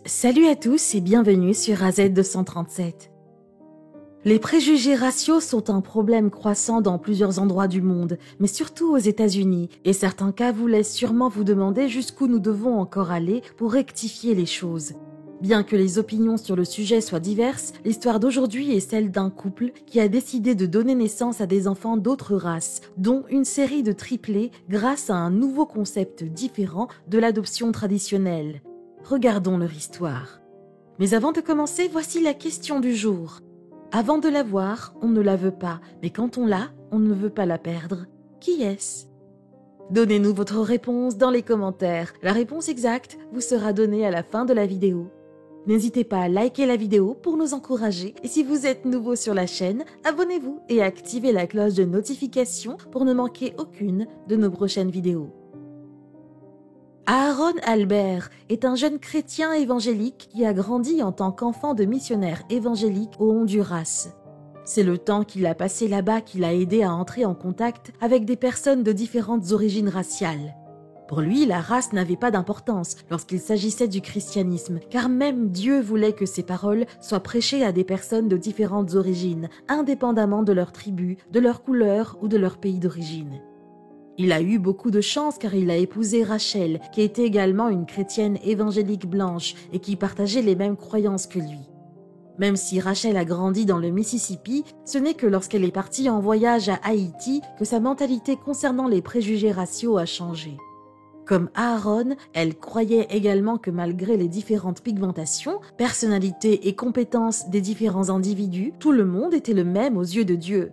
Salut à tous et bienvenue sur AZ237. Les préjugés raciaux sont un problème croissant dans plusieurs endroits du monde, mais surtout aux États-Unis, et certains cas vous laissent sûrement vous demander jusqu'où nous devons encore aller pour rectifier les choses. Bien que les opinions sur le sujet soient diverses, l'histoire d'aujourd'hui est celle d'un couple qui a décidé de donner naissance à des enfants d'autres races, dont une série de triplés grâce à un nouveau concept différent de l'adoption traditionnelle. Regardons leur histoire. Mais avant de commencer, voici la question du jour. Avant de l'avoir, on ne la veut pas, mais quand on l'a, on ne veut pas la perdre. Qui est-ce ? Donnez-nous votre réponse dans les commentaires. La réponse exacte vous sera donnée à la fin de la vidéo. N'hésitez pas à liker la vidéo pour nous encourager et si vous êtes nouveau sur la chaîne, abonnez-vous et activez la cloche de notification pour ne manquer aucune de nos prochaines vidéos. Aaron Albert est un jeune chrétien évangélique qui a grandi en tant qu'enfant de missionnaire évangélique au Honduras. C'est le temps qu'il a passé là-bas qui l'a aidé à entrer en contact avec des personnes de différentes origines raciales. Pour lui, la race n'avait pas d'importance lorsqu'il s'agissait du christianisme, car même Dieu voulait que ses paroles soient prêchées à des personnes de différentes origines, indépendamment de leur tribu, de leur couleur ou de leur pays d'origine. Il a eu beaucoup de chance car il a épousé Rachel, qui était également une chrétienne évangélique blanche et qui partageait les mêmes croyances que lui. Même si Rachel a grandi dans le Mississippi, ce n'est que lorsqu'elle est partie en voyage à Haïti que sa mentalité concernant les préjugés raciaux a changé. Comme Aaron, elle croyait également que malgré les différentes pigmentations, personnalités et compétences des différents individus, tout le monde était le même aux yeux de Dieu.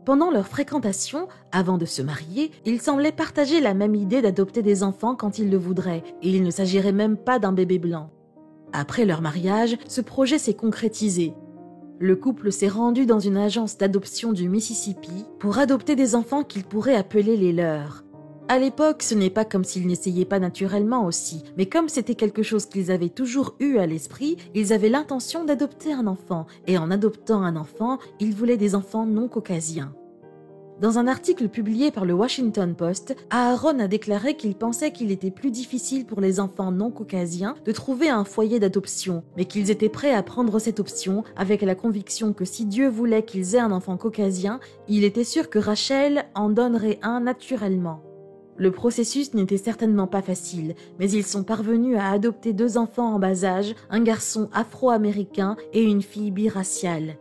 Pendant leur fréquentation, avant de se marier, ils semblaient partager la même idée d'adopter des enfants quand ils le voudraient, et il ne s'agirait même pas d'un bébé blanc. Après leur mariage, ce projet s'est concrétisé. Le couple s'est rendu dans une agence d'adoption du Mississippi pour adopter des enfants qu'ils pourraient appeler les leurs. À l'époque, ce n'est pas comme s'ils n'essayaient pas naturellement aussi, mais comme c'était quelque chose qu'ils avaient toujours eu à l'esprit, ils avaient l'intention d'adopter un enfant, et en adoptant un enfant, ils voulaient des enfants non caucasiens. Dans un article publié par le Washington Post, Aaron a déclaré qu'il pensait qu'il était plus difficile pour les enfants non caucasiens de trouver un foyer d'adoption, mais qu'ils étaient prêts à prendre cette option avec la conviction que si Dieu voulait qu'ils aient un enfant caucasien, il était sûr que Rachel en donnerait un naturellement. Le processus n'était certainement pas facile, mais ils sont parvenus à adopter 2 enfants en bas âge, un garçon afro-américain et une fille biraciale.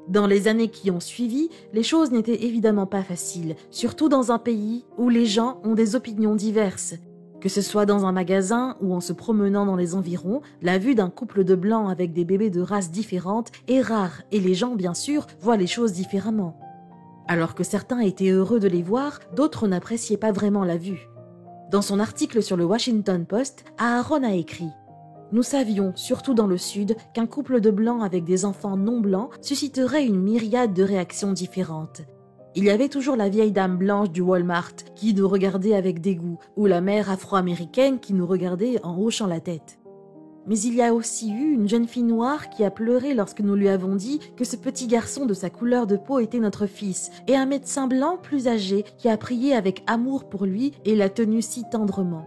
Dans les années qui ont suivi, les choses n'étaient évidemment pas faciles, surtout dans un pays où les gens ont des opinions diverses. Que ce soit dans un magasin ou en se promenant dans les environs, la vue d'un couple de blancs avec des bébés de races différentes est rare et les gens, bien sûr, voient les choses différemment. Alors que certains étaient heureux de les voir, d'autres n'appréciaient pas vraiment la vue. Dans son article sur le Washington Post, Aaron a écrit « Nous savions, surtout dans le Sud, qu'un couple de blancs avec des enfants non blancs susciterait une myriade de réactions différentes. Il y avait toujours la vieille dame blanche du Walmart qui nous regardait avec dégoût, ou la mère afro-américaine qui nous regardait en hochant la tête. Mais il y a aussi eu une jeune fille noire qui a pleuré lorsque nous lui avons dit que ce petit garçon de sa couleur de peau était notre fils, et un médecin blanc plus âgé qui a prié avec amour pour lui et l'a tenu si tendrement.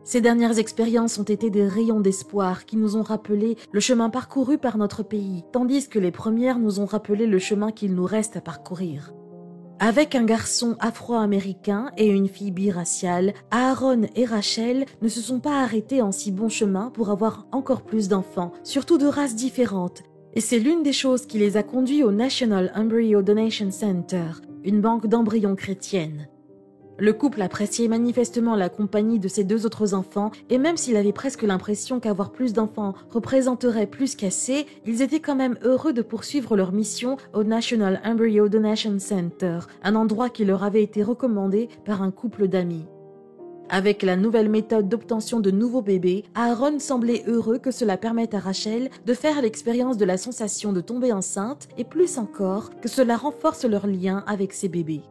Ces dernières expériences ont été des rayons d'espoir qui nous ont rappelé le chemin parcouru par notre pays, tandis que les premières nous ont rappelé le chemin qu'il nous reste à parcourir. Avec un garçon afro-américain et une fille biraciale, Aaron et Rachel ne se sont pas arrêtés en si bon chemin pour avoir encore plus d'enfants, surtout de races différentes. Et c'est l'une des choses qui les a conduits au National Embryo Donation Center, une banque d'embryons chrétienne. Le couple appréciait manifestement la compagnie de ses 2 autres enfants et même s'il avait presque l'impression qu'avoir plus d'enfants représenterait plus qu'assez, ils étaient quand même heureux de poursuivre leur mission au National Embryo Donation Center, un endroit qui leur avait été recommandé par un couple d'amis. Avec la nouvelle méthode d'obtention de nouveaux bébés, Aaron semblait heureux que cela permette à Rachel de faire l'expérience de la sensation de tomber enceinte et plus encore que cela renforce leur lien avec ses bébés.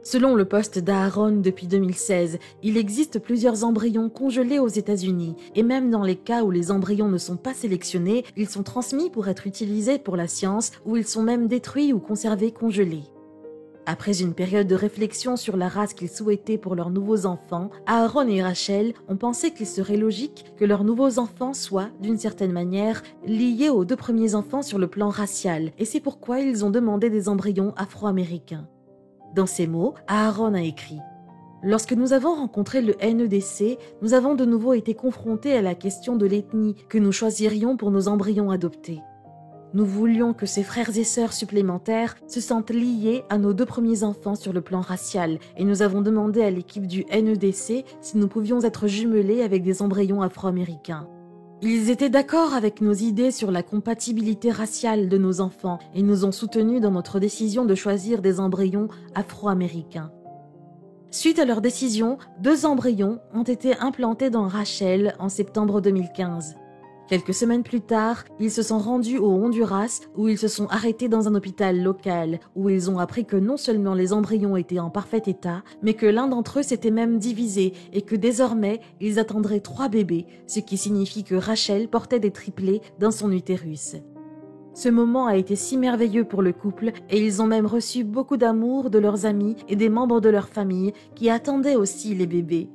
Selon le poste d'Aaron depuis 2016, il existe plusieurs embryons congelés aux États-Unis et même dans les cas où les embryons ne sont pas sélectionnés, ils sont transmis pour être utilisés pour la science ou ils sont même détruits ou conservés congelés. Après une période de réflexion sur la race qu'ils souhaitaient pour leurs nouveaux enfants, Aaron et Rachel ont pensé qu'il serait logique que leurs nouveaux enfants soient, d'une certaine manière, liés aux 2 premiers enfants sur le plan racial, et c'est pourquoi ils ont demandé des embryons afro-américains. Dans ces mots, Aaron a écrit « Lorsque nous avons rencontré le NEDC, nous avons de nouveau été confrontés à la question de l'ethnie que nous choisirions pour nos embryons adoptés. Nous voulions que ces frères et sœurs supplémentaires se sentent liés à nos 2 premiers enfants sur le plan racial et nous avons demandé à l'équipe du NEDC si nous pouvions être jumelés avec des embryons afro-américains. Ils étaient d'accord avec nos idées sur la compatibilité raciale de nos enfants et nous ont soutenus dans notre décision de choisir des embryons afro-américains. Suite à leur décision, 2 embryons ont été implantés dans Rachel en septembre 2015. Quelques semaines plus tard, ils se sont rendus au Honduras où ils se sont arrêtés dans un hôpital local où ils ont appris que non seulement les embryons étaient en parfait état, mais que l'un d'entre eux s'était même divisé et que désormais, ils attendraient 3 bébés, ce qui signifie que Rachel portait des triplés dans son utérus. Ce moment a été si merveilleux pour le couple et ils ont même reçu beaucoup d'amour de leurs amis et des membres de leur famille qui attendaient aussi les bébés.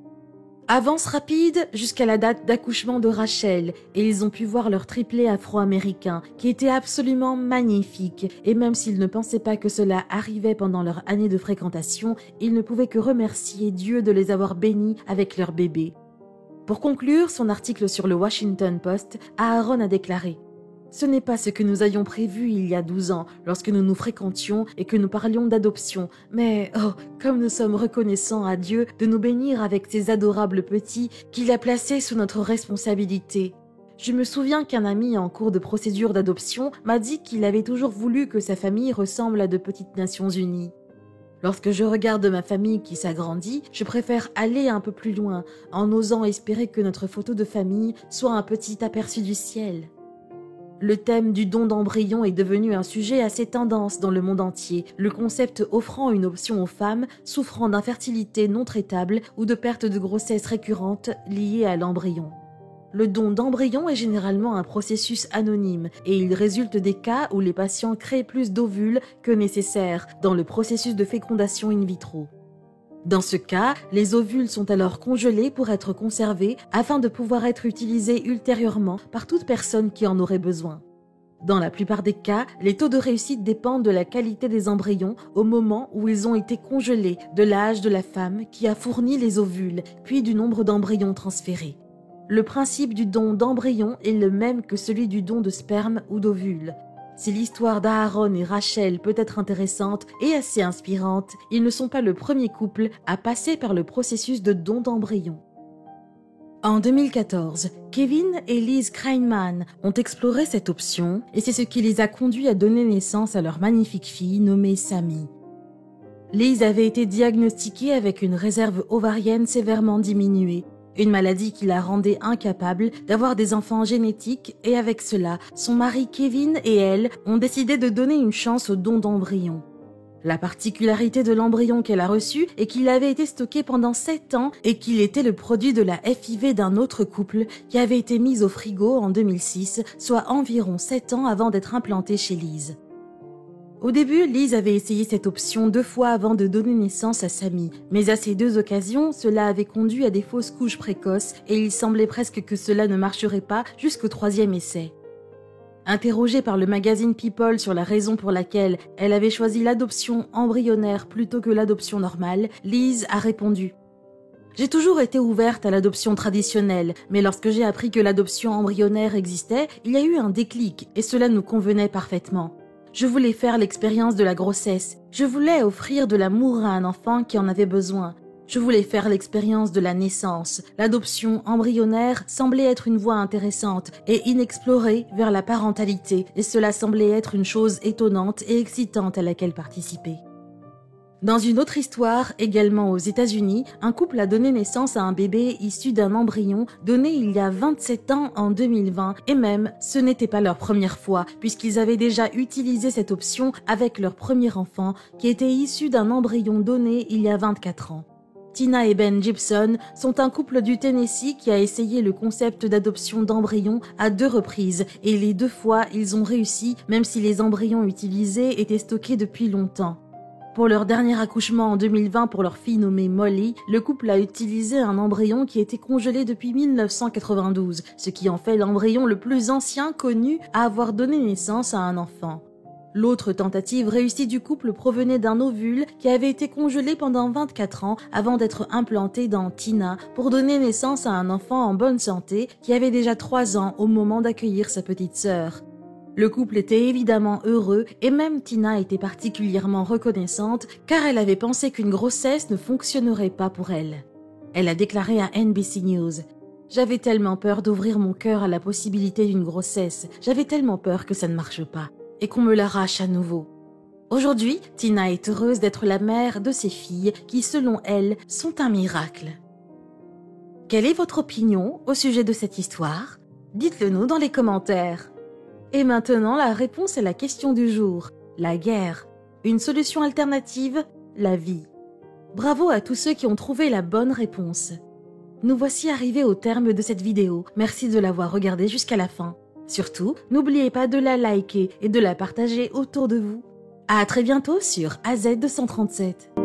Avance rapide jusqu'à la date d'accouchement de Rachel et ils ont pu voir leur triplé afro-américain qui était absolument magnifique et même s'ils ne pensaient pas que cela arrivait pendant leur année de fréquentation, ils ne pouvaient que remercier Dieu de les avoir bénis avec leur bébé. Pour conclure son article sur le Washington Post, Aaron a déclaré « Ce n'est pas ce que nous avions prévu il y a 12 ans lorsque nous nous fréquentions et que nous parlions d'adoption, mais oh, comme nous sommes reconnaissants à Dieu de nous bénir avec ces adorables petits qu'il a placés sous notre responsabilité. Je me souviens qu'un ami en cours de procédure d'adoption m'a dit qu'il avait toujours voulu que sa famille ressemble à de petites Nations Unies. Lorsque je regarde ma famille qui s'agrandit, je préfère aller un peu plus loin en osant espérer que notre photo de famille soit un petit aperçu du ciel. » Le thème du don d'embryon est devenu un sujet assez tendance dans le monde entier, le concept offrant une option aux femmes souffrant d'infertilité non traitable ou de perte de grossesse récurrente liée à l'embryon. Le don d'embryon est généralement un processus anonyme et il résulte des cas où les patients créent plus d'ovules que nécessaire dans le processus de fécondation in vitro. Dans ce cas, les ovules sont alors congelés pour être conservés afin de pouvoir être utilisés ultérieurement par toute personne qui en aurait besoin. Dans la plupart des cas, les taux de réussite dépendent de la qualité des embryons au moment où ils ont été congelés, de l'âge de la femme qui a fourni les ovules, puis du nombre d'embryons transférés. Le principe du don d'embryon est le même que celui du don de sperme ou d'ovules. Si l'histoire d'Aaron et Rachel peut être intéressante et assez inspirante, ils ne sont pas le premier couple à passer par le processus de don d'embryon. En 2014, Kevin et Liz Kreinman ont exploré cette option et c'est ce qui les a conduits à donner naissance à leur magnifique fille nommée Sammy. Liz avait été diagnostiquée avec une réserve ovarienne sévèrement diminuée, une maladie qui la rendait incapable d'avoir des enfants génétiques et avec cela, son mari Kevin et elle ont décidé de donner une chance au don d'embryon. La particularité de l'embryon qu'elle a reçu est qu'il avait été stocké pendant 7 ans et qu'il était le produit de la FIV d'un autre couple qui avait été mis au frigo en 2006, soit environ 7 ans avant d'être implanté chez Liz. Au début, Liz avait essayé cette option 2 fois avant de donner naissance à Sammy, mais à ces 2 occasions, cela avait conduit à des fausses couches précoces et il semblait presque que cela ne marcherait pas jusqu'au 3e essai. Interrogée par le magazine People sur la raison pour laquelle elle avait choisi l'adoption embryonnaire plutôt que l'adoption normale, Liz a répondu « J'ai toujours été ouverte à l'adoption traditionnelle, mais lorsque j'ai appris que l'adoption embryonnaire existait, il y a eu un déclic et cela nous convenait parfaitement. Je voulais faire l'expérience de la grossesse. Je voulais offrir de l'amour à un enfant qui en avait besoin. Je voulais faire l'expérience de la naissance. L'adoption embryonnaire semblait être une voie intéressante et inexplorée vers la parentalité, et cela semblait être une chose étonnante et excitante à laquelle participer. » Dans une autre histoire, également aux États-Unis, un couple a donné naissance à un bébé issu d'un embryon donné il y a 27 ans en 2020 et même ce n'était pas leur première fois puisqu'ils avaient déjà utilisé cette option avec leur premier enfant qui était issu d'un embryon donné il y a 24 ans. Tina et Ben Gibson sont un couple du Tennessee qui a essayé le concept d'adoption d'embryons à 2 reprises et les 2 fois ils ont réussi même si les embryons utilisés étaient stockés depuis longtemps. Pour leur dernier accouchement en 2020 pour leur fille nommée Molly, le couple a utilisé un embryon qui était congelé depuis 1992, ce qui en fait l'embryon le plus ancien connu à avoir donné naissance à un enfant. L'autre tentative réussie du couple provenait d'un ovule qui avait été congelé pendant 24 ans avant d'être implanté dans Tina pour donner naissance à un enfant en bonne santé qui avait déjà 3 ans au moment d'accueillir sa petite sœur. Le couple était évidemment heureux et même Tina était particulièrement reconnaissante car elle avait pensé qu'une grossesse ne fonctionnerait pas pour elle. Elle a déclaré à NBC News: « J'avais tellement peur d'ouvrir mon cœur à la possibilité d'une grossesse, j'avais tellement peur que ça ne marche pas. Et qu'on me l'arrache à nouveau. » Aujourd'hui, Tina est heureuse d'être la mère de ses filles qui, selon elle, sont un miracle. Quelle est votre opinion au sujet de cette histoire? Dites-le nous dans les commentaires. Et maintenant, la réponse à la question du jour. La guerre. Une solution alternative? La vie. Bravo à tous ceux qui ont trouvé la bonne réponse. Nous voici arrivés au terme de cette vidéo. Merci de l'avoir regardée jusqu'à la fin. Surtout, n'oubliez pas de la liker et de la partager autour de vous. À très bientôt sur AZ237.